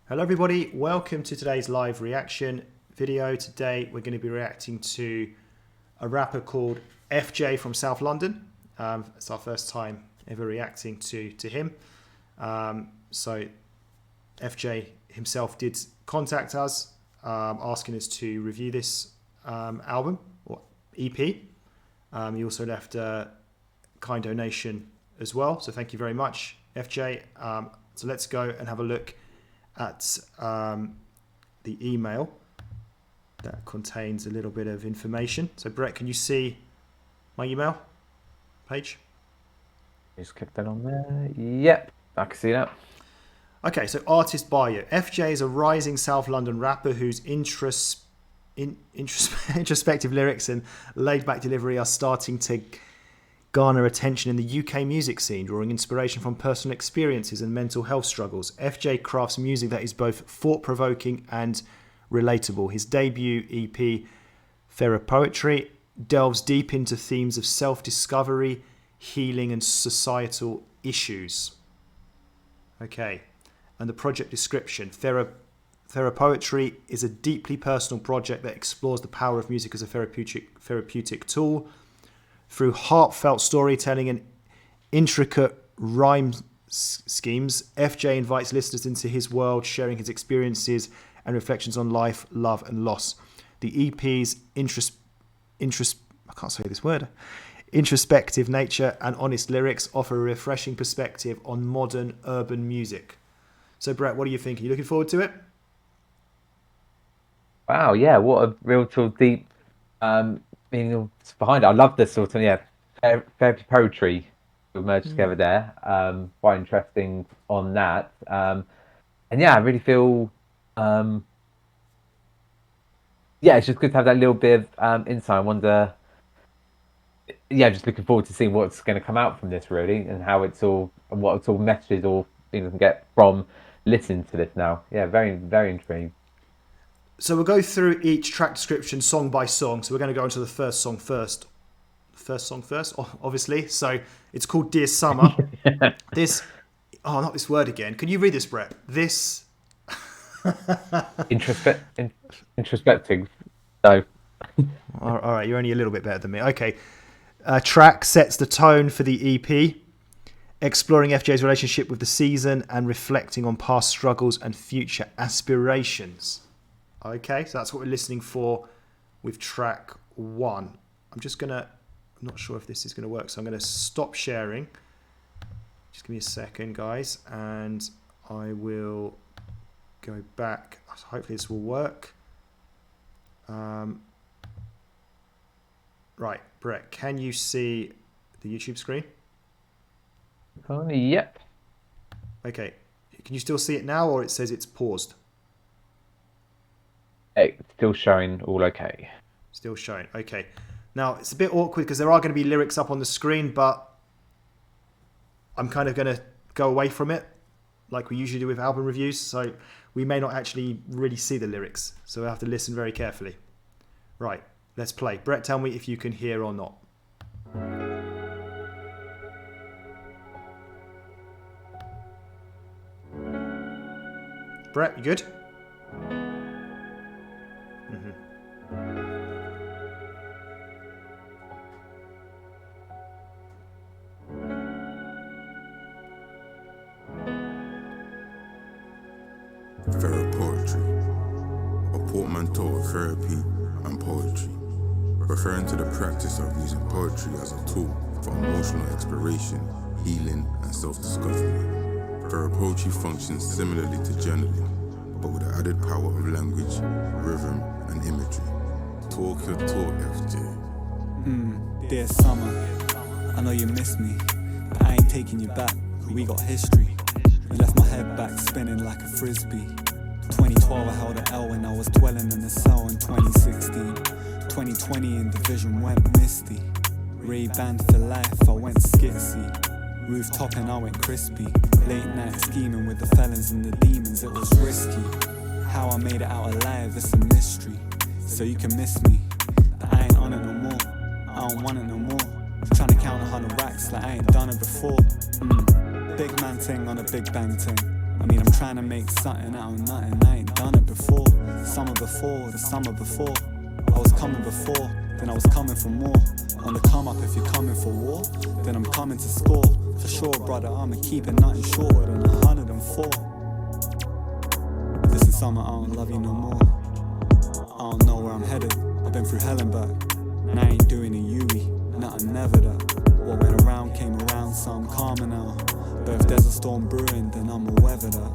Hello everybody, welcome to today's live reaction video. Today we're going to be reacting to a rapper called FJ from South London. It's our first time ever reacting to him. So FJ himself did contact us asking us to review this album or EP. He also left a kind donation as well, so thank you very much, FJ. So let's go and have a look at the email that contains a little bit of information. So Brett, can you see my email page? Just click that on there. Yep, I can see that. Okay, so artist bio. FJ is a rising South London rapper whose introspective lyrics and laid-back delivery are starting to garner attention in the UK music scene, drawing inspiration from personal experiences and mental health struggles. FJ crafts music that is both thought-provoking and relatable. His debut EP, Therapoetry, delves deep into themes of self-discovery, healing, and societal issues. Okay, and the project description. Therapoetry is a deeply personal project that explores the power of music as a therapeutic tool. Through heartfelt storytelling and intricate rhyme schemes, FJ invites listeners into his world, sharing his experiences and reflections on life, love, and loss. The EP's introspective nature and honest lyrics offer a refreshing perspective on modern urban music. So, Brett, what do you think? Are you looking forward to it? Wow, yeah, what a real sort of deep meaning behind it. I love this sort of therapy poetry merged together there. Quite interesting on that. And yeah, I really feel it's just good to have that little bit of insight. I wonder, just looking forward to seeing what's going to come out from this really, and how it's all, and what sort of messages or things I can get from listening to this now. Yeah, very, very intriguing. So we'll go through each track description song by song. So we're going to go into the first song first. First song first, obviously. So it's called Dear Summer. Not this word again. Can you read this, Brett? This... Introspective. So. All right, you're only a little bit better than me. Okay. Track sets the tone for the EP, exploring FJ's relationship with the season and reflecting on past struggles and future aspirations. Okay, so that's what we're listening for with track 1. I'm not sure if this is going to work, so I'm going to stop sharing. Just give me a second, guys, and I will go back. Hopefully this will work. Right, Brett, can you see the YouTube screen? Yep. Okay, can you still see it now, or it says it's paused? It's still showing all okay. Still showing, okay. Now, it's a bit awkward because there are going to be lyrics up on the screen, but I'm kind of going to go away from it like we usually do with album reviews, so we may not actually really see the lyrics, so we'll have to listen very carefully. Right, let's play. Brett, tell me if you can hear or not. Brett, you good? Therapoetry, a portmanteau of therapy and poetry, referring to the practice of using poetry as a tool for emotional exploration, healing, and self-discovery. Therapoetry functions similarly to journaling, but with the added power of language, rhythm, and imagery. Talk your talk, FJ. Dear summer, I know you miss me, but I ain't taking you back. We got history. You left my head back spinning like a frisbee. 2012 I held an L when I was dwelling in a cell in 2016. 2020 in division went misty. Ray-Ban for life, I went skitsy. Rooftop and I went crispy. Late night scheming with the felons and the demons, it was risky. How I made it out alive, it's a mystery. So you can miss me, but I ain't on it no more. I don't want it no more. Trying to count 100 racks like I ain't done it before. Big man ting on a big bang ting. I mean, I'm trying to make something out of nothing. I ain't done it before. The summer before. I was coming before, then I was coming for more. On the come up, if you're coming for war, then I'm coming to score. For sure, brother, I'ma keep it nothing shorter than 104. This is summer, I don't love you no more. I don't know where I'm headed. I've been through hell and back, and I ain't doing a Yui. Nothing never that. What went around came around, so I'm calmer now. But if there's a storm brewing, then I'ma weather that.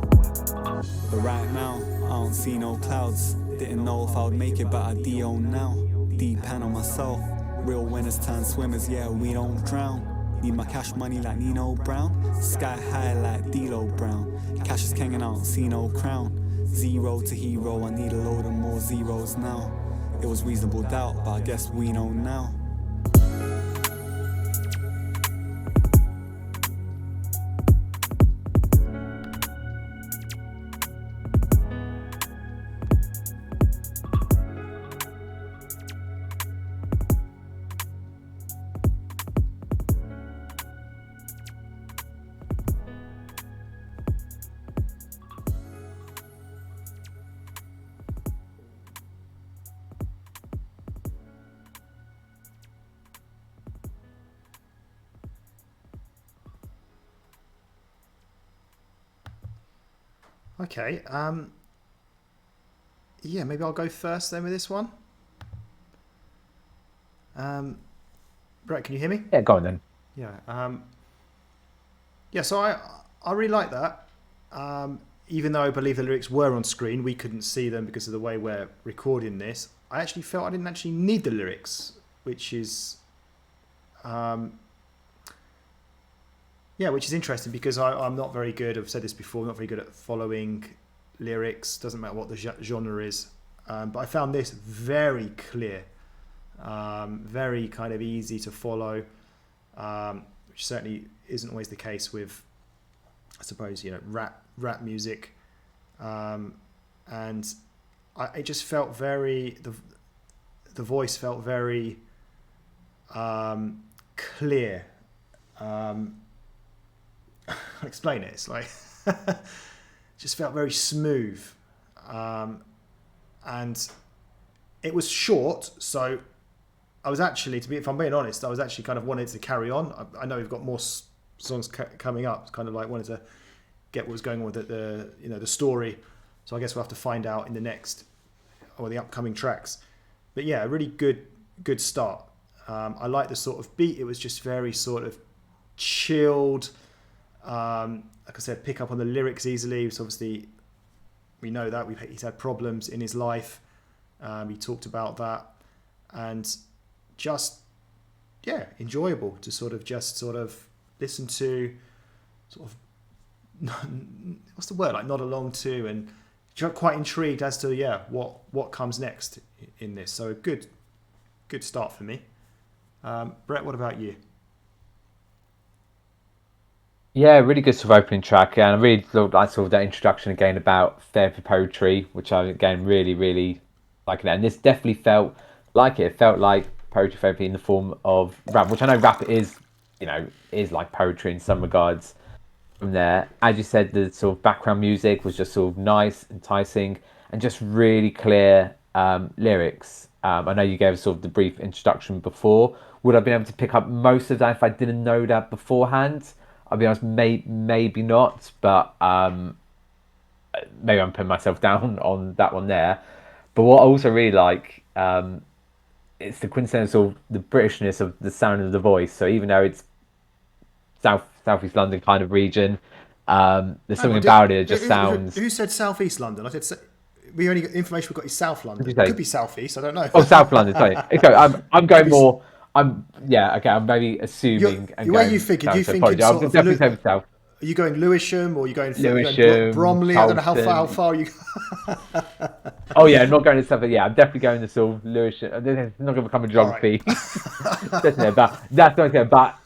But right now, I don't see no clouds. Didn't know if I would make it, but I do now. Deep pan on myself. Real winners turn swimmers, yeah, we don't drown. Need my cash money like Nino Brown. Sky high like D-Lo Brown. Cash is king and I don't see no crown. Zero to hero, I need a load of more zeros now. It was reasonable doubt, but I guess we know now. Okay. Yeah, maybe I'll go first then with this one. Brett, can you hear me? Yeah, go on then. Yeah. Yeah. So I really like that. Even though I believe the lyrics were on screen, we couldn't see them because of the way we're recording this. I actually felt I didn't actually need the lyrics, which is, which is interesting because I'm not very good. I've said this before. I'm not very good at following lyrics. Doesn't matter what the genre is. But I found this very clear, very kind of easy to follow, which certainly isn't always the case with, I suppose, rap music, and it just felt very the voice felt very clear. I'll explain it. It's like just felt very smooth, and it was short. So I was actually, if I'm being honest, I was actually kind of wanted to carry on. I know we've got more songs coming up. Kind of like wanted to get what was going on with the story. So I guess we'll have to find out in the next or the upcoming tracks. But yeah, a really good start. I like the sort of beat. It was just very sort of chilled. Like I said, pick up on the lyrics easily. So obviously, we know that he's had problems in his life. He talked about that, and just enjoyable to sort of listen to. Sort of, what's the word? Like nod along to, and quite intrigued as to what comes next in this. So a good start for me. Brett, what about you? Yeah, really good sort of opening track, and I really like sort of that introduction again about therapy poetry, which I again really like that. And this definitely felt like it. It felt like poetry therapy in the form of rap, which I know rap is like poetry in some regards. From there, as you said, the sort of background music was just sort of nice, enticing, and just really clear lyrics. I know you gave us sort of the brief introduction before. Would I have been able to pick up most of that if I didn't know that beforehand? I'll be honest, maybe not, but maybe I'm putting myself down on that one there. But what I also really like, it's the quintessential, the Britishness of the sound of the voice. So even though it's southeast London kind of region, there's something about it that just sounds. Who said southeast London? I said we only got information we've got is South London. It could be southeast. I don't know. Oh, South London. Sorry. Okay, I'm going more. I'm maybe assuming. Where are you thinking? Do you think it's sort of definitely south? Are you going Lewisham or are you going Bromley? Colton. I don't know how far you. Oh yeah, I'm not going to stuff. Yeah, I'm definitely going to sort of Lewisham. I'm not going to become a geography. Right. But that's not okay. But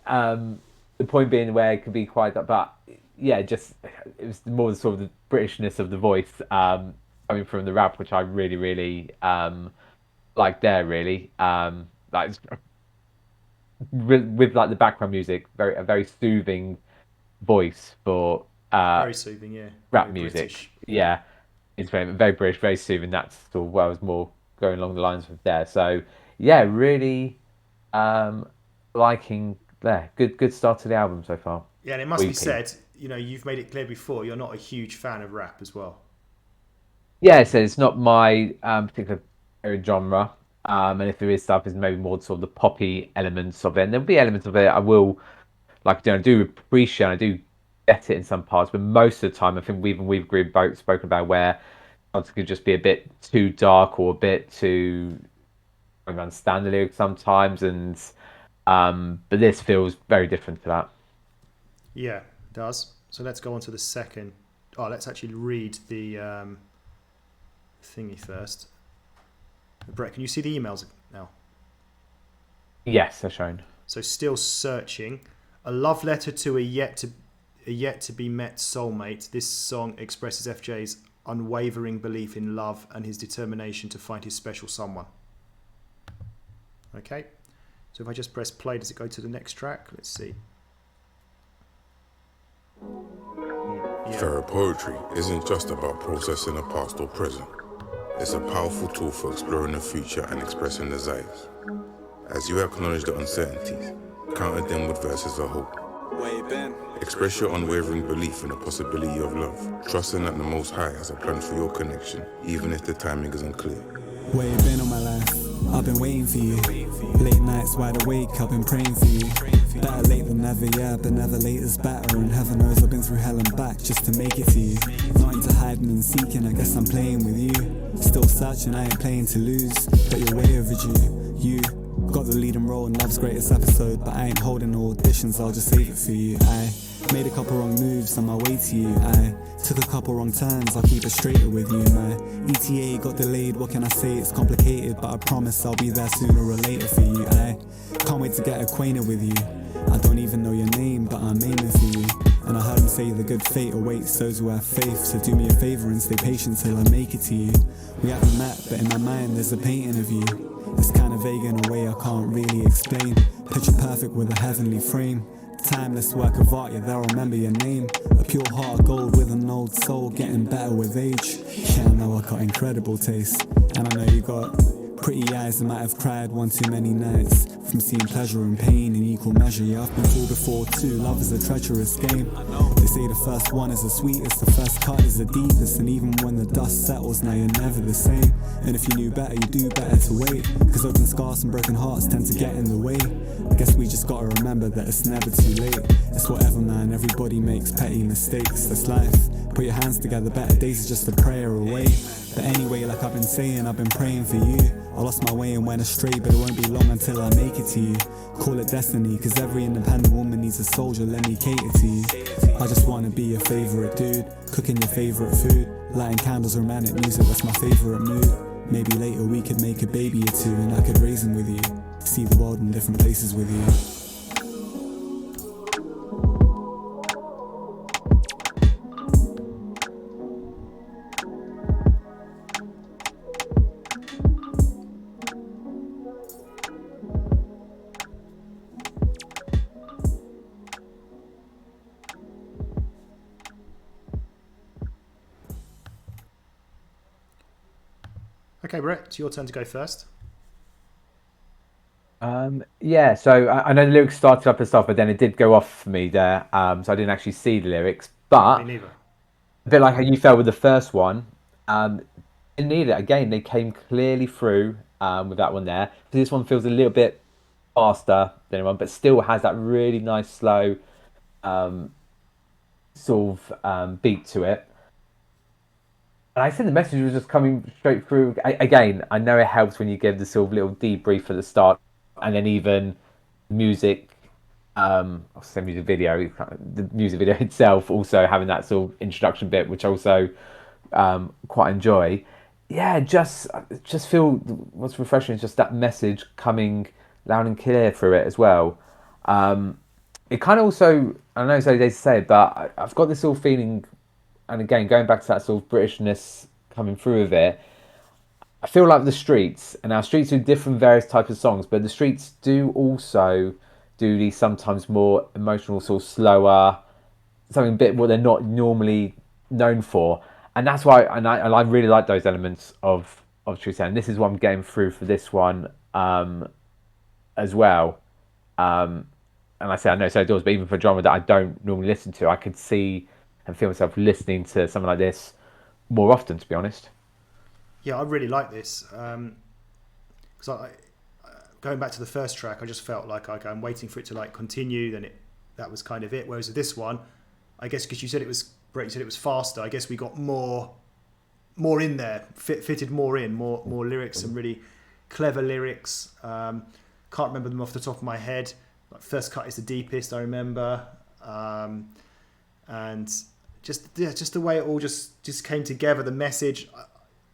the point being where it could be quite. But yeah, just it was more the sort of the Britishness of the voice coming from the rap, which I really like there. Really. Like with like the background music, a very soothing voice for Very soothing, yeah. rap Very music. British. Yeah, it's very British, very soothing. That's sort of what I was more going along the lines of there. So yeah, really um, liking there. Good start to the album so far. Yeah, and it must be Weepy. said, you've made it clear before, you're not a huge fan of rap as well. Yeah, so it's not my particular genre. And if there is stuff, it's maybe more sort of the poppy elements of it. And there'll be elements of it I will like doing. I do appreciate, I do get it in some parts, but most of the time, I think we've agreed both spoken about where something could just be a bit too dark or a bit too I don't understand the lyrics sometimes, and but this feels very different to that. Yeah, it does. So let's go on to the second. Oh, let's actually read the thingy first. Brett, can you see the emails now? Yes, they're shown. So still searching. A love letter to a yet to be met soulmate. This song expresses FJ's unwavering belief in love and his determination to find his special someone. Okay. So if I just press play, does it go to the next track? Let's see. Yeah. Therapoetry isn't just about processing a past or present. It's a powerful tool for exploring the future and expressing desires. As you acknowledge the uncertainties, counter them with verses of hope. Where you been? Express your unwavering belief in the possibility of love, trusting that the Most High has a plan for your connection, even if the timing isn't clear. Where you been all my life? I've been waiting for you. Late nights wide awake, I've been praying for you. Better late than never, yeah, but never late is better. And heaven knows I've been through hell and back just to make it to you. Not into hiding and seeking, I guess I'm playing with you. Still searching, I ain't playing to lose. But you're way overdue. You got the leading role in Love's greatest episode, but I ain't holding no auditions, I'll just save it for you. I made a couple wrong moves on my way to you. I took a couple wrong turns, I'll keep it straighter with you. My ETA got delayed, what can I say? It's complicated, but I promise I'll be there sooner or later for you. I can't wait to get acquainted with you. I don't even know your name, but I'm aiming for you. And I heard him say the good fate awaits those who have faith. So do me a favour and stay patient till I make it to you. We haven't met, but in my mind there's a painting of you. It's kinda vague in a way I can't really explain. Picture perfect with a heavenly frame. Timeless work of art, yeah, they'll remember your name. A pure heart of gold with an old soul, getting better with age. Yeah, I know I got incredible taste. And I know you got pretty eyes that might have cried one too many nights from seeing pleasure and pain in equal measure. Yeah, I've been fooled before too. Love is a treacherous game. They say the first one is the sweetest, the first cut is the deepest. And even when the dust settles, now you're never the same. And if you knew better, you do better to wait. Cause open scars and broken hearts tend to get in the way. I guess we just gotta remember that it's never too late. It's whatever, man, everybody makes petty mistakes. That's life. Put your hands together, better days is just a prayer away. But anyway, like I've been saying, I've been praying for you. I lost my way and went astray, but it won't be long until I make it to you. Call it destiny, cause every independent woman needs a soldier, let me cater to you. I just wanna be your favourite dude, cooking your favourite food, lighting candles, romantic music, that's my favourite mood. Maybe later we could make a baby or two and I could raise him with you. See the world in different places with you. Okay, Brett, it's your turn to go first. Yeah, so I know the lyrics started up and stuff, but then it did go off for me there. So I didn't actually see the lyrics, but Me neither. a bit like how you felt with the first one, didn't need it. Again, they came clearly through with that one there. So this one feels a little bit faster than the one, but still has that really nice slow sort of beat to it. And I said the message was just coming straight through. Again, I know it helps when you give the sort of little debrief at the start, and then even music. I'll say music video. The music video itself also having that sort of introduction bit, which I also quite enjoy. Yeah, just feel what's refreshing is just that message coming loud and clear through it as well. It kind of also, I know it's early days to say it, but I've got this sort of feeling. And again, going back to that sort of Britishness coming through of it, I feel like the Streets, and our Streets do different various types of songs, but the Streets do also do these sometimes more emotional, sort of slower, something a bit what they're not normally known for, and that's why. And I really like those elements of True Sound. This is what I'm getting through for this one as well. And I say I know so doors, but even for a genre that I don't normally listen to, I could see and feel myself listening to something like this more often, to be honest. Yeah, I really like this. Because going back to the first track, I just felt like I'm waiting for it to like continue. Then that was kind of it. Whereas with this one, I guess because you said it was faster. I guess we got more in there, fitted more in, more lyrics, some really clever lyrics. Can't remember them off the top of my head. Like First Cut is the deepest, I remember, and just the way it all just came together. The message,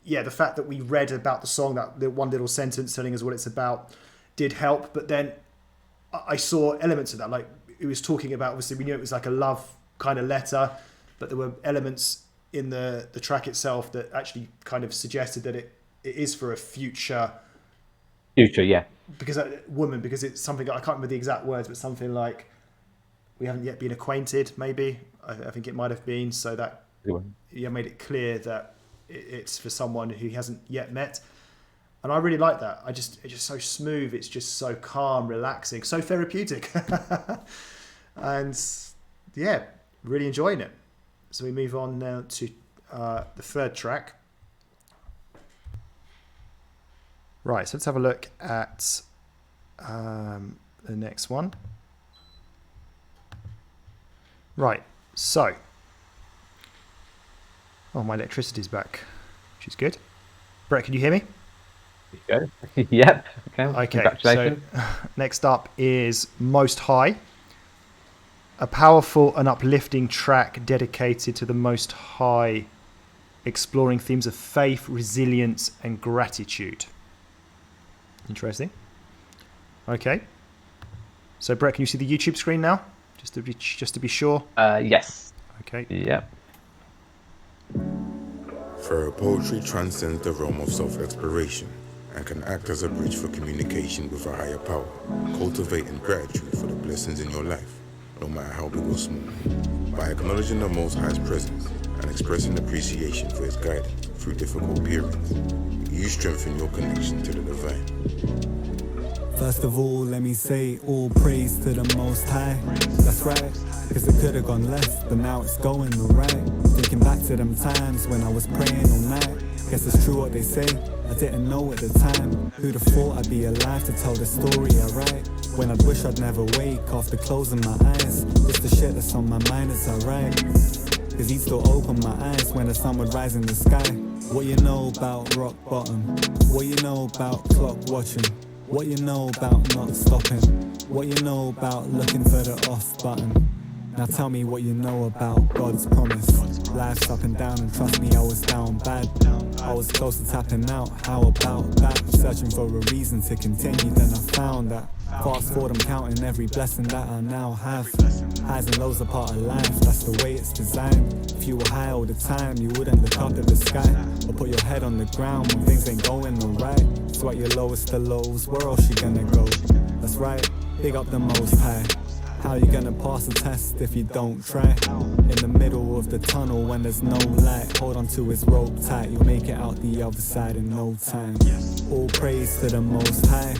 the fact that we read about the song, that the one little sentence telling us what it's about, did help. But then I saw elements of that, like it was talking about. Obviously, we knew it was like a love kind of letter, but there were elements in the track itself that actually kind of suggested that it is for a future, yeah. Because it's something, I can't remember the exact words, but something like we haven't yet been acquainted, maybe. I think it might have been, so that made it clear that it's for someone who he hasn't yet met. And I really like that. It's just so smooth, it's just so calm, relaxing, so therapeutic. And yeah, really enjoying it. So we move on now to the third track. Right, so let's have a look at the next one. Right, so. Oh, my electricity's back, which is good. Brett, can you hear me? Yep. Okay, Congratulations. so next up is Most High. A powerful and uplifting track dedicated to the Most High, exploring themes of faith, resilience, and gratitude. Interesting. Okay. So Brett, can you see the YouTube screen now? Just to be sure. Yes. Okay. Yeah. Therapoetry transcends the realm of self-exploration and can act as a bridge for communication with a higher power, cultivating gratitude for the blessings in your life, no matter how big or small. By acknowledging the Most High's presence and expressing appreciation for His guidance through difficult periods, you strengthen your connection to the divine. First of all, let me say all praise to the Most High. That's right, cause it could've gone left, but now it's going alright. Thinking back to them times when I was praying all night. Guess it's true what they say, I didn't know at the time. Who'd have thought I'd be alive to tell the story I write? When I'd wish I'd never wake after closing my eyes. It's the shit that's on my mind as I write. Cause he'd still open my eyes when the sun would rise in the sky. What you know about rock bottom? What you know about clock watching? What you know about not stopping? What you know about looking for the off button? Now tell me what you know about God's promise. Life's up and down, and trust me, I was down bad. I was close to tapping out, how about that? Searching for a reason to continue, then I found that. Fast forward, I'm counting every blessing that I now have. Highs and lows are part of life, that's the way it's designed. If you were high all the time, you wouldn't look up at the sky, or put your head on the ground when things ain't going alright. So at your lowest of lows, where else you gonna go? That's right, big up the Most High. How you gonna pass the test if you don't try? In the middle of the tunnel when there's no light, hold on to his rope tight, you'll make it out the other side in no time. All praise to the Most High,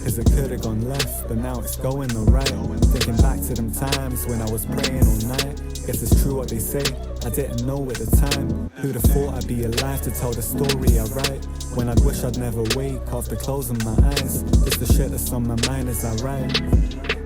cause it could've gone left, but now it's going alright. Thinking back to them times when I was praying all night. Guess it's true what they say, I didn't know at the time. Who'd have thought I'd be alive to tell the story I write? When I'd wish I'd never wake after closing my eyes. It's the shit that's on my mind as I write.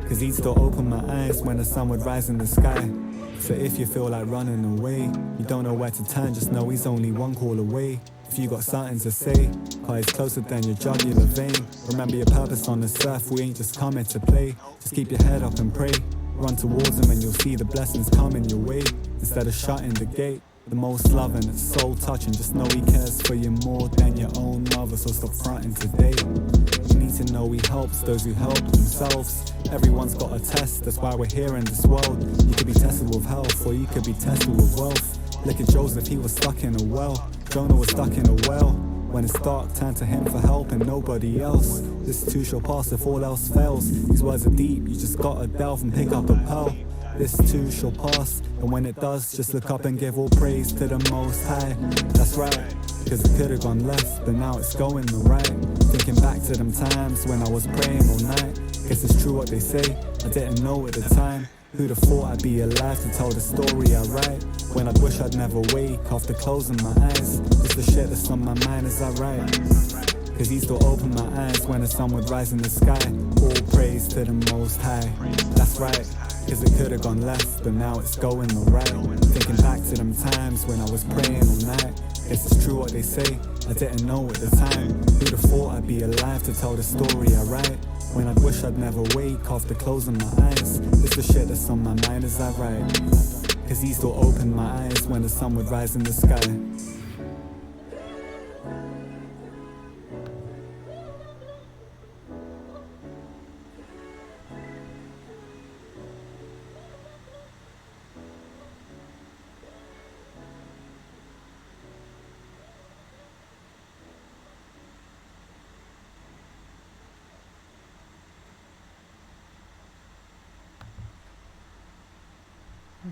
Cause he'd still open my eyes when the sun would rise in the sky. So if you feel like running away, you don't know where to turn, just know he's only one call away. If you got something to say, cause he's closer than your jugular vein. Remember your purpose on this earth, we ain't just coming to play. Just keep your head up and pray. Run towards him and you'll see the blessings coming your way. Instead of shutting the gate, the most loving, it's so touching. Just know he cares for you more than your own mother, so stop fronting today. You need to know he helps those who help themselves. Everyone's got a test, that's why we're here in this world. You could be tested with health, or you could be tested with wealth. Look at Joseph, he was stuck in a well. Jonah was stuck in a well. When it's dark, turn to him for help and nobody else. This too shall pass if all else fails. These words are deep, you just gotta delve and pick up a pearl. This too shall pass, and when it does, just look up and give all praise to the Most High. That's right, cause it could've gone left, but now it's going the right. Thinking back to them times when I was praying all night. Guess it's true what they say, I didn't know at the time. Who'd have thought I'd be alive to tell the story I write? When I'd wish I'd never wake after closing my eyes. It's the shit that's on my mind as I write. Cause he still opened my eyes when the sun would rise in the sky. All praise to the Most High. That's right, cause it could've gone left, but now it's going the right. Thinking back to them times when I was praying all night. Guess it's true what they say, I didn't know at the time. Who'd have thought I'd be alive to tell the story I write? When I'd wish I'd never wake after closing my eyes. It's the shit that's on my mind as I write. Cause he still opened my eyes when the sun would rise in the sky.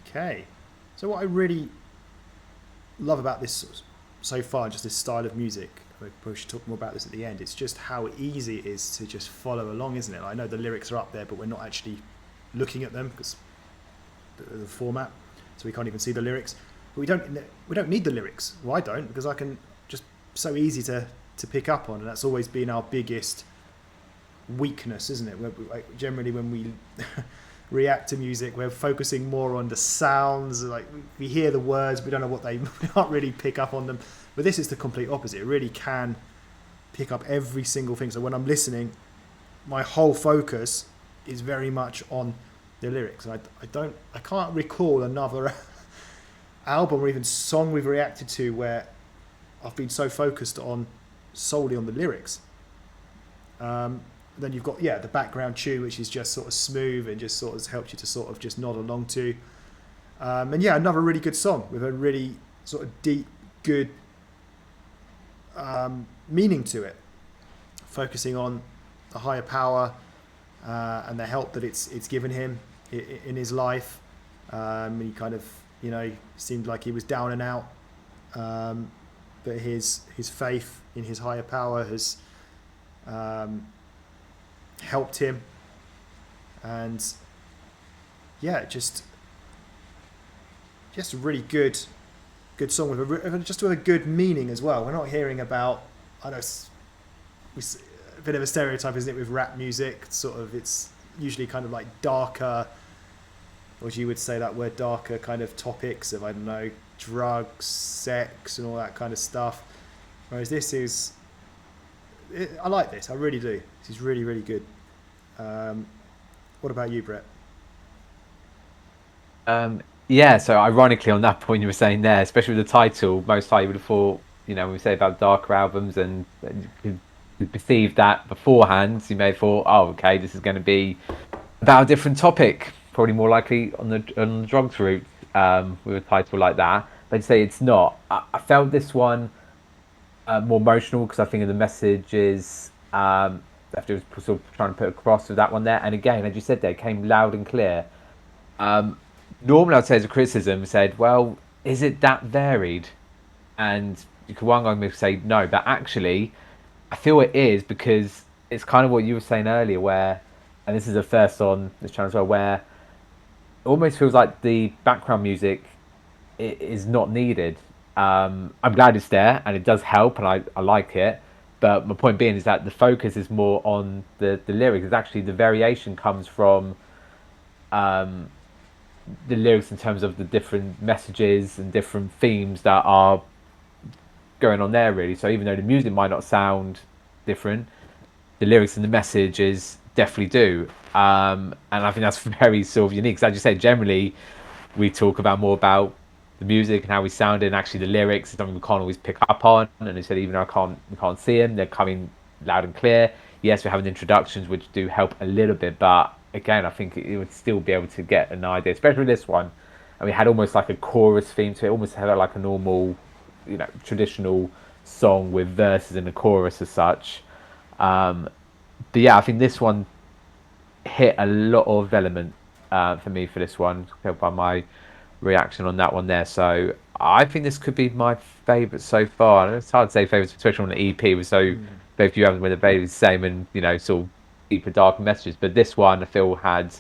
Okay, so what I really love about this so far, just this style of music, we probably should talk more about this at the end, it's just how easy it is to just follow along, isn't it? I know the lyrics are up there, but we're not actually looking at them because the format, so we can't even see the lyrics. But we don't need the lyrics. Well, I don't, because I can just so easy to pick up on, and that's always been our biggest weakness, isn't it? Generally when we react to music, we're focusing more on the sounds, like we hear the words, we don't know what we can't really pick up on them. But this is the complete opposite. It really can pick up every single thing. So when I'm listening, my whole focus is very much on the lyrics. I can't recall another album or even song we've reacted to where I've been so focused on solely on the lyrics. Then you've got the background tune, which is just sort of smooth and just sort of helps you to sort of just nod along to. And another really good song with a really sort of deep, good meaning to it, focusing on the higher power and the help that it's given him in his life. He kind of seemed like he was down and out, but his faith in his higher power has helped him, and just a really good song with a good meaning as well. We're not hearing about, I know it's a bit of a stereotype, isn't it, with rap music, sort of it's usually kind of like darker, or as you would say that word, darker kind of topics of, I don't know, drugs, sex and all that kind of stuff, whereas this is, I like this, I really do. This is really, really good. What about you, Brett? So ironically on that point you were saying there, especially with the title, most likely you would have thought, when we say about darker albums and you perceived that beforehand, you may have thought, oh, okay, this is going to be about a different topic, probably more likely on the drugs route, with a title like that. But I'd say it's not. I felt this one more emotional because I think of the message is after it was sort of trying to put across with that one there. And again, as you said there, it came loud and clear. Normally I'd say as a criticism, said, well, is it that varied? And you could one guy say no, but actually I feel it is, because it's kind of what you were saying earlier where, and this is the first on this channel as well, where it almost feels like the background music is not needed. I'm glad it's there and it does help and I like it. But my point being is that the focus is more on the lyrics. It's actually the variation comes from the lyrics in terms of the different messages and different themes that are going on there, really. So even though the music might not sound different, the lyrics and the messages definitely do. And I think that's very sort of unique. So as you say, generally we talk about more about the music and how we sounded, and actually the lyrics is something we can't always pick up on. And they said even though we can't see them, they're coming loud and clear. Yes, we're having introductions which do help a little bit, but again, I think it would still be able to get an idea, especially with this one. And we had almost like a chorus theme to it, almost had like a normal, traditional song with verses and a chorus as such. But I think this one hit a lot of elements for me for this one, by my reaction on that one there. So I think this could be my favourite so far. And it's hard to say favourites, especially on the EP, was so both you have with the very same and sort of deeper, darker messages. But this one I feel had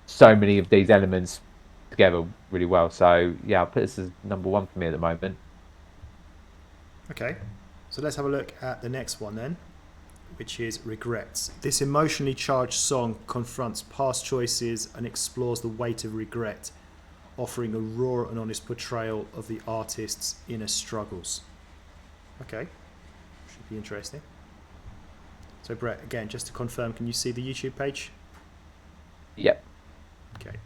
so many of these elements together really well. So yeah, I'll put this as number one for me at the moment. Okay, so let's have a look at the next one then, which is Regrets. This emotionally charged song confronts past choices and explores the weight of regret, offering a raw and honest portrayal of the artist's inner struggles. Okay, should be interesting. So Brett, again, just to confirm, can you see the YouTube page? Yep. Okay.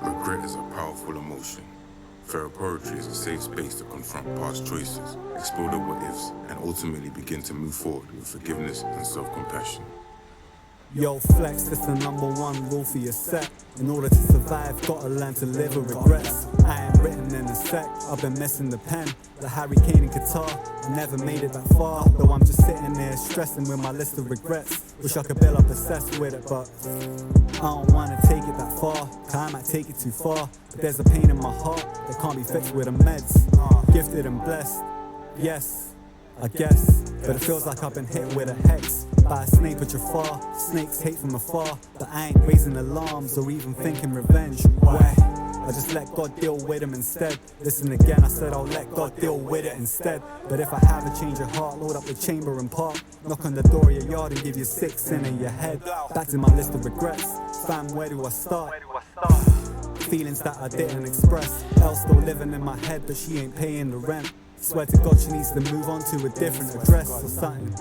Regret is a powerful emotion. Therapoetry is a safe space to confront past choices, explore the what-ifs, and ultimately begin to move forward with forgiveness and self-compassion. Yo, flex, that's the number one rule for your set. In order to survive, gotta learn to live with regrets. I ain't written in a sec, I've been missing the pen. The Harry Kane and guitar, I never made it that far. Though I'm just sitting there stressing with my list of regrets. Wish I could build up a cess with it, but I don't wanna take it that far, cause I might take it too far. But there's a pain in my heart that can't be fixed with the meds. Gifted and blessed, yes, I guess. But it feels like I've been hit with a hex by a snake with your far. Snakes hate from afar, but I ain't raising alarms or even thinking revenge. Why? I just let God deal with him instead. Listen again, I said I'll let God deal with it instead. But if I have a change of heart, load up the chamber and park. Knock on the door of your yard and give you 6 in your head. Back to my list of regrets. Fam, where do I start? Feelings that I didn't express. Elle still living in my head, but she ain't paying the rent. Swear to God she needs to move on to a different address or something.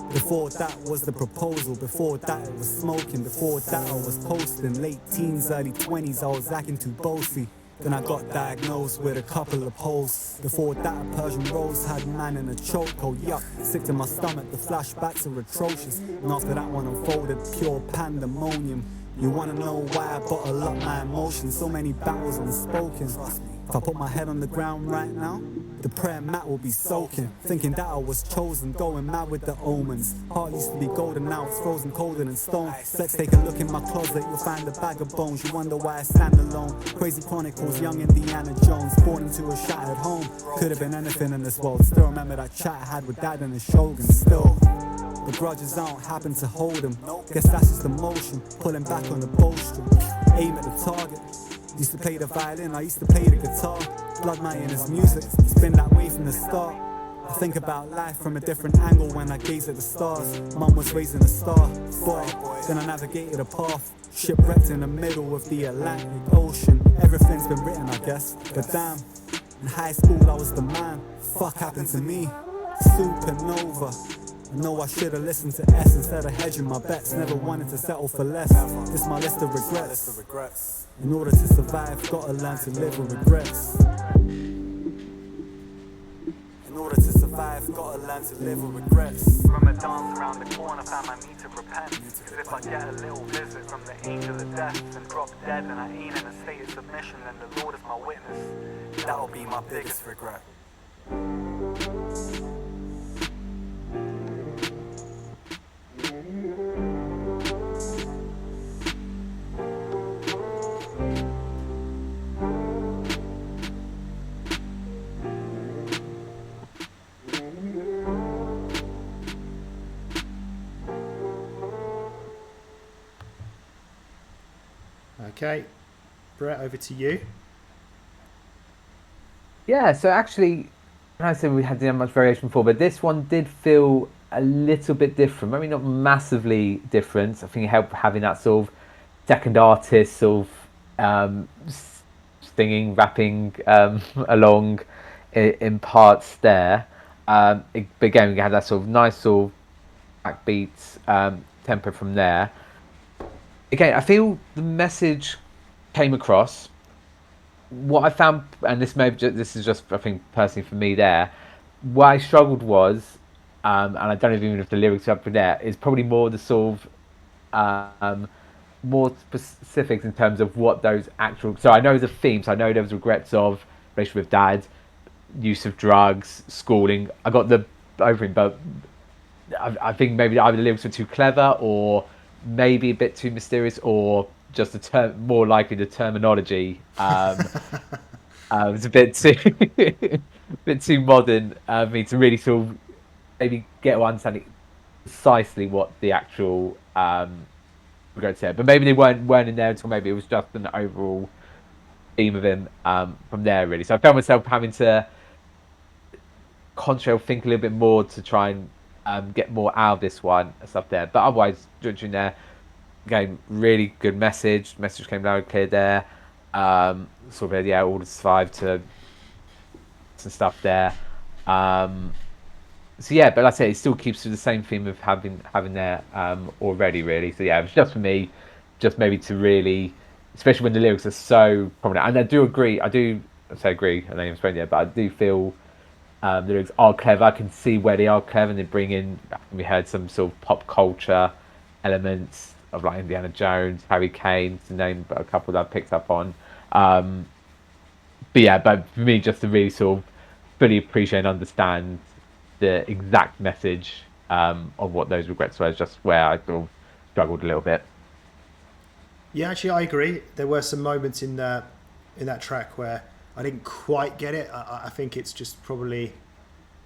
Before that was the proposal, before that it was smoking, before that I was posting. Late teens, early 20s, I was acting too bossy. Then I got diagnosed with a couple of holes. Before that a Persian rose had man in a chokehold. Yuck, sick to my stomach, the flashbacks are atrocious. And after that one unfolded, pure pandemonium. You wanna know why I bottle up my emotions? So many battles unspoken. If I put my head on the ground right now, the prayer mat will be soaking. Thinking that I was chosen, going mad with the omens. Heart used to be golden, now it's frozen colder than stone. Let's take a look in my closet, you'll find a bag of bones. You wonder why I stand alone. Crazy chronicles, young Indiana Jones, born into a shattered home. Could have been anything in this world. Still remember that chat I had with Dad and his Shogun. Still, the grudges I don't happen to hold them. Guess that's just emotion, pulling back on the bowstring. Aim at the target. Used to play the violin, I used to play the guitar. Blood Knight in his music, it's been that way from the start. I think about life from a different angle when I gaze at the stars. Mum was raising a star, boy, then I navigated a path. Shipwrecked in the middle of the Atlantic Ocean. Everything's been written, I guess, but damn, in high school I was the man. Fuck happened to me? Supernova. I know I should've listened to S instead of hedging my bets. Never wanted to settle for less. This my list of regrets. In order to survive, gotta learn to live with regrets. In order to survive, gotta learn to live with regrets. From a dance around the corner, found I need to repent. Cause if I get a little visit from the angel of death and drop dead and I ain't in a state of submission, then the Lord is my witness. That'll be my biggest regret. Okay, Brett, over to you. Yeah, so actually, I said we hadn't done much variation before, but this one did feel a little bit different. Maybe not massively different. I think it helped having that sort of second artist sort of singing, rapping along in parts there. But again, we had that sort of nice sort of backbeat tempo from there. Again, I feel the message came across. What I found, and this is just I think personally for me there, what I struggled was, and I don't know even if the lyrics are up for there, is probably more the sort of more specifics in terms of what those actual. So I know the themes. I know there was regrets of relationship with dad, use of drugs, schooling. I got the everything, but I think maybe either the lyrics were too clever, or maybe a bit too mysterious, or just the term, more likely the terminology was a bit too bit too modern for me to really sort of maybe get or understand precisely what the actual regrets here. But maybe they weren't in there until maybe it was just an overall theme of him from there, really. So I found myself having to concentrate, think a little bit more to try and get more out of this one and stuff there. But otherwise, during there, again, really good message. Message came loud and clear there. Sort of, yeah, all the survive to some stuff there. So yeah, but like I say, it still keeps to the same theme of having there already, really. So yeah, it was just for me, just maybe to really, especially when the lyrics are so prominent. And I do agree. I don't even explain yet, but I do feel the lyrics are clever. I can see where they are clever, and they bring in. We heard some sort of pop culture elements of like Indiana Jones, Harry Kane, to name a couple that I picked up on. But yeah, but for me, just to really sort of fully appreciate and understand the exact message of what those regrets were, is just where I sort of struggled a little bit. Yeah, actually, I agree. There were some moments in that track where I didn't quite get it. I think it's just probably,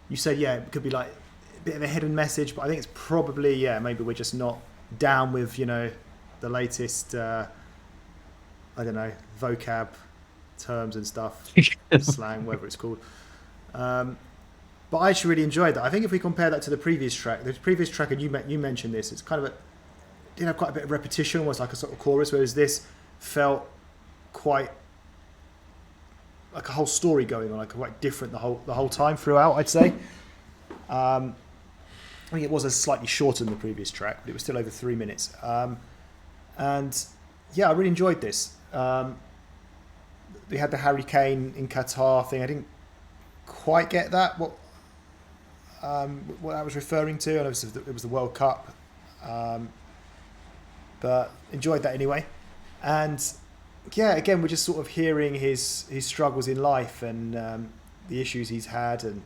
you said, yeah, it could be like a bit of a hidden message, but I think it's probably, yeah, maybe we're just not down with, you know, the latest, I don't know, vocab terms and stuff, slang, whatever it's called. But I actually really enjoyed that. I think if we compare that to the previous track, and you mentioned this, it's kind of did have quite a bit of repetition, almost like a sort of chorus, whereas this felt quite like a whole story going on, like quite different the whole time throughout, I'd say. I think it was a slightly shorter than the previous track, but it was still over 3 minutes. And yeah, I really enjoyed this. We had the Harry Kane in Qatar thing. I didn't quite get that, what I was referring to. I know it was the World Cup, but enjoyed that anyway. And yeah, again, we're just sort of hearing his struggles in life and the issues he's had, and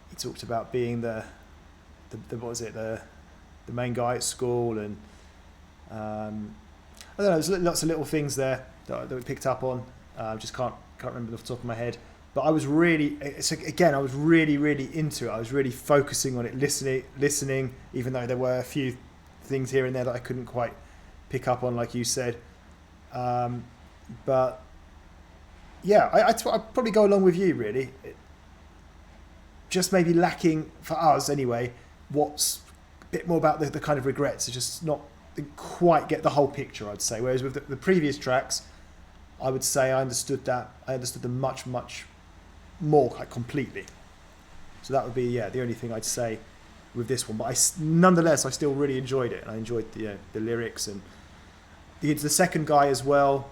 he talked about being the what was it, the main guy at school, and I don't know, there's lots of little things there that we picked up on. Just can't remember off the top of my head. But I was really into it. I was really focusing on it, listening, even though there were a few things here and there that I couldn't quite pick up on, like you said. But yeah, I'd probably go along with you, really. Just maybe lacking, for us anyway, what's a bit more about the kind of regrets. It's just not quite get the whole picture, I'd say. Whereas with the previous tracks, I would say I understood them much more, like, completely. So that would be the only thing I'd say with this one. But nonetheless, I still really enjoyed it, and I enjoyed the lyrics and the second guy as well,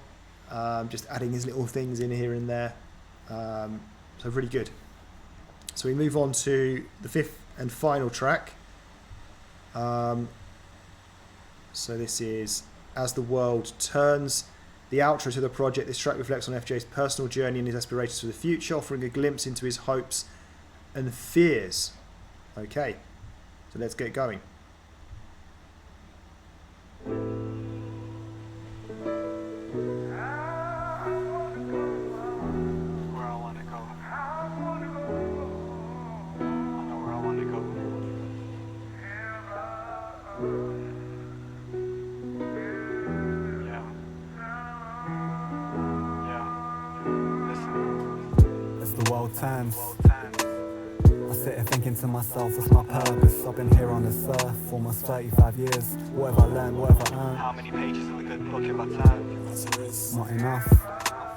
just adding his little things in here and there. So really good. So we move on to the fifth and final track. So this is As the World Turns, the outro to the project. This track reflects on FJ's personal journey and his aspirations for the future, offering a glimpse into his hopes and fears. Okay, so let's get going. Times I sit here thinking to myself, what's my purpose? I've been here on this earth almost 35 years. What have I learned, what have I earned? How many pages of a good book have I turned? Not enough.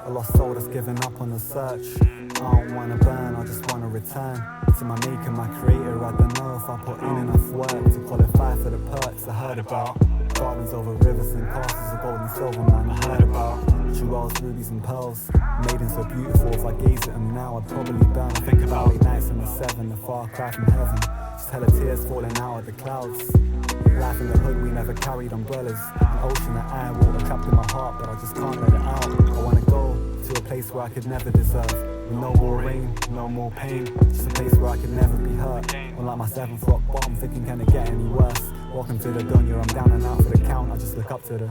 A lost soul that's given up on the search. I don't wanna burn, I just wanna return to my maker, my creator. I don't know if I put in enough work to qualify for the perks I heard about. Gardens over rivers and castles of gold and silver, man, I heard about. Jewels, rubies and pearls, maidens so beautiful. If I gaze at them now, I'd probably burn. I think about late nights in the 7, a far cry from heaven. Just hella tears falling out of the clouds. Life in the hood, we never carried umbrellas. An ocean of iron water trapped in my heart, but I just can't let it out. I wanna go to a place where I could never deserve. With no more rain, no more pain. Just a place where I could never be hurt. Unlike my 7th rock bottom, thinking can it get any worse? Welcome to the dunya, I'm down and out for the count. I just look up to the...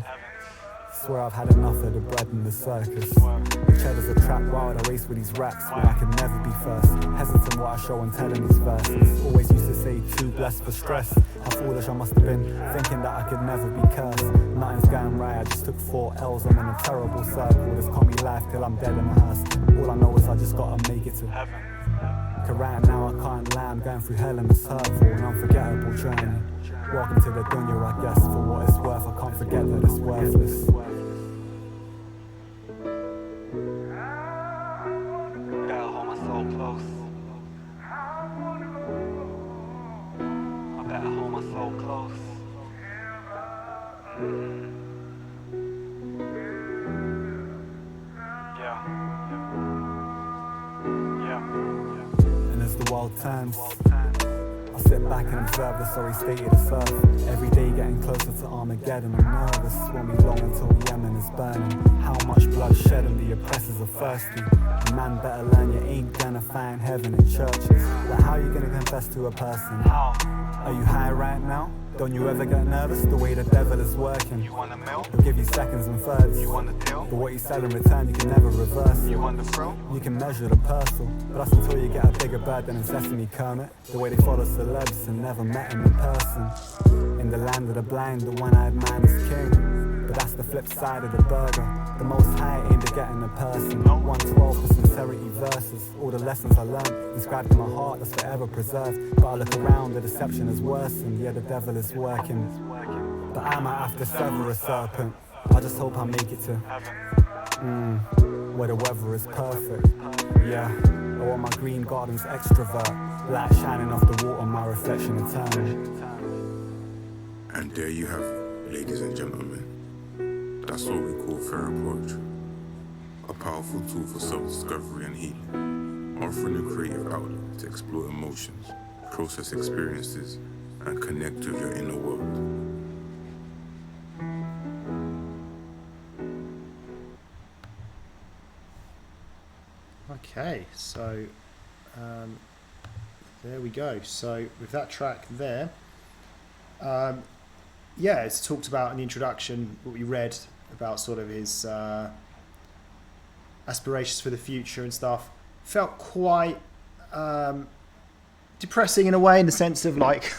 Swear I've had enough of the bread and the circus. The cheddar's a trap wild, I race with these rats when I can never be first. Hesitant what I show and tell in these verses. Always used to say too blessed for stress. How foolish I must have been, thinking that I could never be cursed. Nothing's going right, I just took 4 L's, I'm in a terrible circle. This caught me life till I'm dead in a hearse. All I know is I just gotta make it to heaven. Cause right now I can't lie, I'm going through hell and it's hurtful, an unforgettable journey. Welcome to the dunya, I guess, for what it's worth. I can't forget that it's worthless. Gotta hold my soul close. I better hold my soul close. Yeah. And as the world turns, I sit back and observe the sorry state of this earth. Every day getting closer to Armageddon. I'm nervous, won't be long until Yemen is burning. How much blood shed and the oppressors are thirsty. A man better learn you ain't gonna find heaven in churches. Like how you gonna confess to a person? How? Are you high right now? Don't you ever get nervous the way the devil is working? You want a meal? He'll give you seconds and thirds. You want a deal? But what you sell in return you can never reverse. You want the fruit? You can measure the parcel, but that's until you get a bigger bird than in Sesame Kermit. The way they follow celebs and never met him in person. In the land of the blind, the one-eyed man is king. But that's the flip side of the burger. The most high aimed at getting a person. 112 for sincerity verses. All the lessons I learned inscribed in my heart that's forever preserved. But I look around, the deception is worsened. Yeah, the devil is working. But I might have to sever a serpent. I just hope I make it to where the weather is perfect. Yeah, I want my green gardens extrovert. Light shining off the water, my reflection eternal. And there you have it, ladies and gentlemen. That's what we call Therapoetry. A powerful tool for self-discovery and healing, offering a creative outlet to explore emotions, process experiences, and connect with your inner world. Okay, so there we go. So with that track there, yeah, it's talked about in the introduction, what we read about sort of his aspirations for the future and stuff. Felt quite depressing in a way, in the sense of like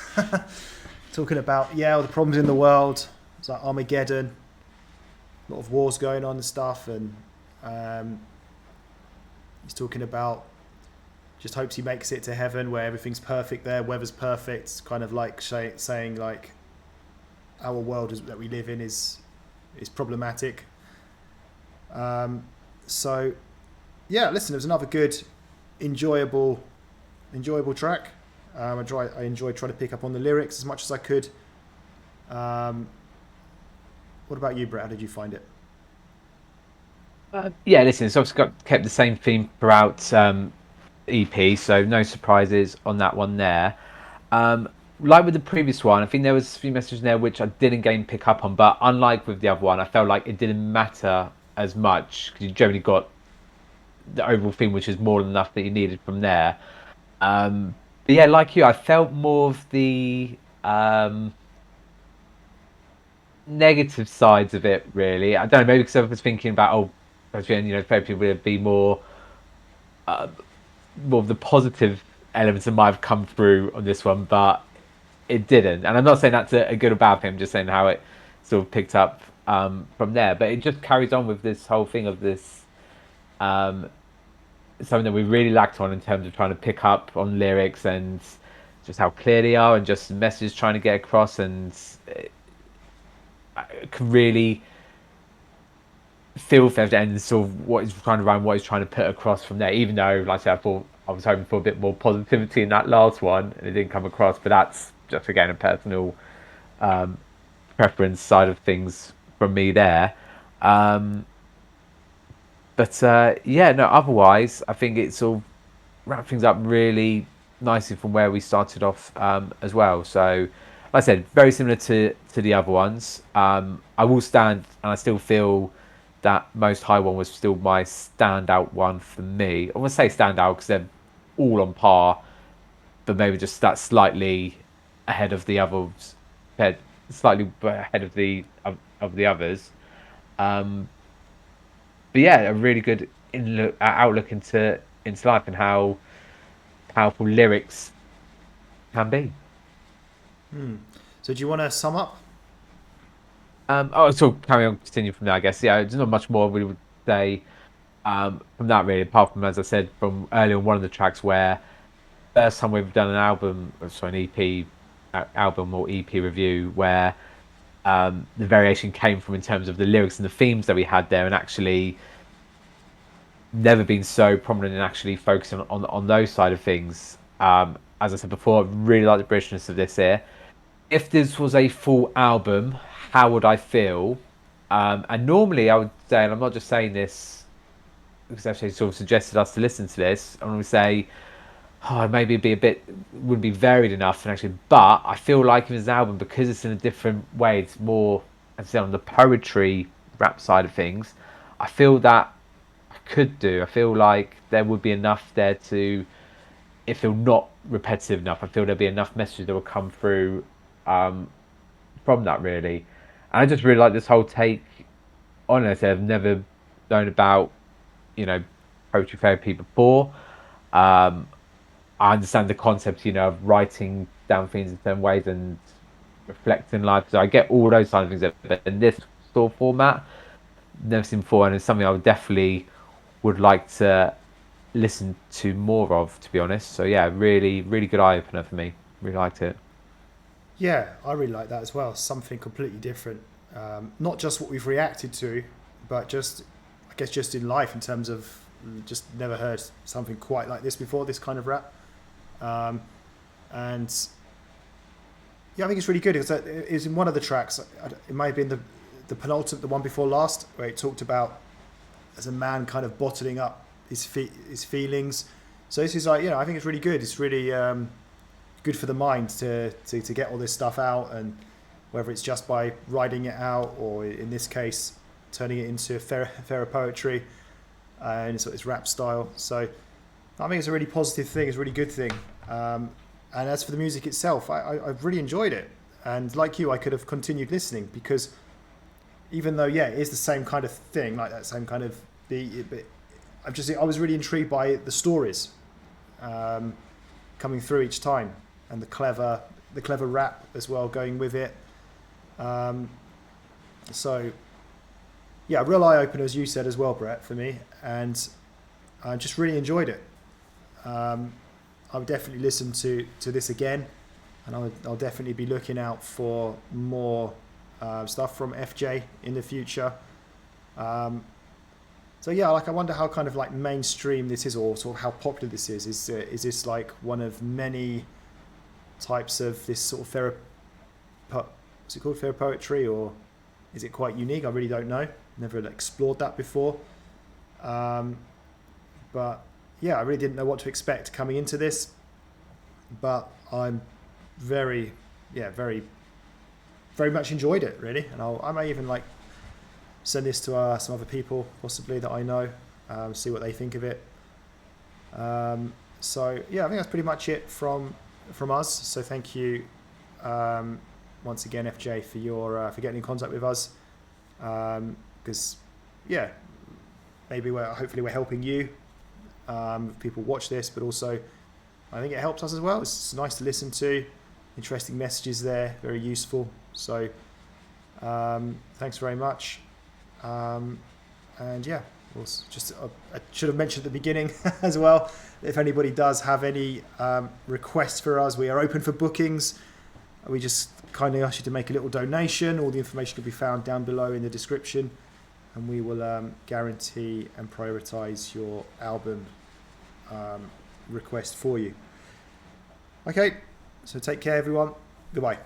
talking about all the problems in the world. It's like Armageddon, a lot of wars going on and stuff, and he's talking about just hopes he makes it to heaven where everything's perfect there, weather's perfect. It's kind of like saying like our world that we live in is problematic. So yeah, listen, it was another good, enjoyable track. I enjoyed trying to pick up on the lyrics as much as I could. What about you, Brett? How did you find it? Yeah, listen, it's obviously kept the same theme throughout EP, so no surprises on that one there. Like with the previous one, I think there was a few messages in there which I didn't pick up on, but unlike with the other one, I felt like it didn't matter as much because you generally got the overall theme, which is more than enough that you needed from there. But yeah, like you, I felt more of the negative sides of it, really. I don't know, maybe because I was thinking about, therapy would be more of the positive elements that might have come through on this one, but it didn't. And I'm not saying that's a good or bad thing, I'm just saying how it sort of picked up from there. But it just carries on with this whole thing of this something that we really lacked on in terms of trying to pick up on lyrics and just how clear they are and just the messages trying to get across, and I could really feel for the end sort of what he's trying to run, what he's trying to put across from there, even though, like I said, I was hoping for a bit more positivity in that last one and it didn't come across, but that's just again a personal preference side of things from me there. But otherwise I think it's all wrap things up really nicely from where we started off as well. So, like I said, very similar to the other ones. I will stand, and I still feel that Most High one was still my standout one for me. I want to say standout because they're all on par, but maybe just that slightly ahead of the others, slightly ahead of the others. Um, but yeah, a really good outlook into life and how powerful lyrics can be. So do you want to sum up? So carry on, continue from there. I guess there's not much more we would say from that really, apart from as I said from earlier on one of the tracks where first time we've done an an EP album or EP review where the variation came from in terms of the lyrics and the themes that we had there, and actually never been so prominent in actually focusing on those side of things. As I said before, I really like the Britishness of this here. If this was a full album, how would I feel? And normally I would say, and I'm not just saying this because actually sort of suggested us to listen to this, I'm going to say, oh, maybe it'd be wouldn't be varied enough. And actually, but I feel like in this album, because it's in a different way, it's more, as I said, on the poetry rap side of things, I feel that I feel like there would be enough there to, if they're not repetitive enough, I feel there'll be enough messages that will come through from that really. And I just really like this whole take on it. I've never known about, poetry therapy before. I understand the concept, of writing down things in certain ways and reflecting life. So I get all those kind of things, but in this sort of format, never seen before, and it's something I would like to listen to more of, to be honest. So yeah, really, really good eye opener for me. Really liked it. Yeah, I really like that as well. Something completely different. Not just what we've reacted to, but just, I guess, just in life in terms of just never heard something quite like this before, this kind of rap. And yeah, I think it's really good. It was in one of the tracks. It might have been the penultimate, the one before last, where it talked about as a man kind of bottling up his feelings. So this is like, I think it's really good. It's really good for the mind to get all this stuff out, and whether it's just by writing it out or in this case turning it into Therapoetry and it's rap style. So I think it's a really positive thing. It's a really good thing. And as for the music itself, I've really enjoyed it. And like you, I could have continued listening because even though, it is the same kind of thing, like that same kind of beat, but I was really intrigued by the stories coming through each time, and the clever rap as well going with it. So yeah, a real eye opener, as you said as well, Brett, for me, and I just really enjoyed it. I would definitely listen to this again, and I'll definitely be looking out for more stuff from FJ in the future. So yeah, I wonder how kind of like mainstream this is, or sort of how popular this is. Is this like one of many types of this sort of what's it called, Therapoetry, or is it quite unique? I really don't know. Never explored that before. But yeah, I really didn't know what to expect coming into this, but I'm very much enjoyed it really, and I may even send this to some other people possibly that I know, see what they think of it. So yeah, I think that's pretty much it from us. So thank you once again, FJ, for getting in contact with us, because maybe hopefully we're helping you. People watch this, but also I think it helps us as well. It's nice to listen to, interesting messages there, very useful. So thanks very much. And yeah, I should have mentioned at the beginning as well, if anybody does have any requests for us, we are open for bookings. We just kindly ask you to make a little donation. All the information can be found down below in the description, and we will guarantee and prioritize your album request for you. Okay, so take care everyone. Goodbye.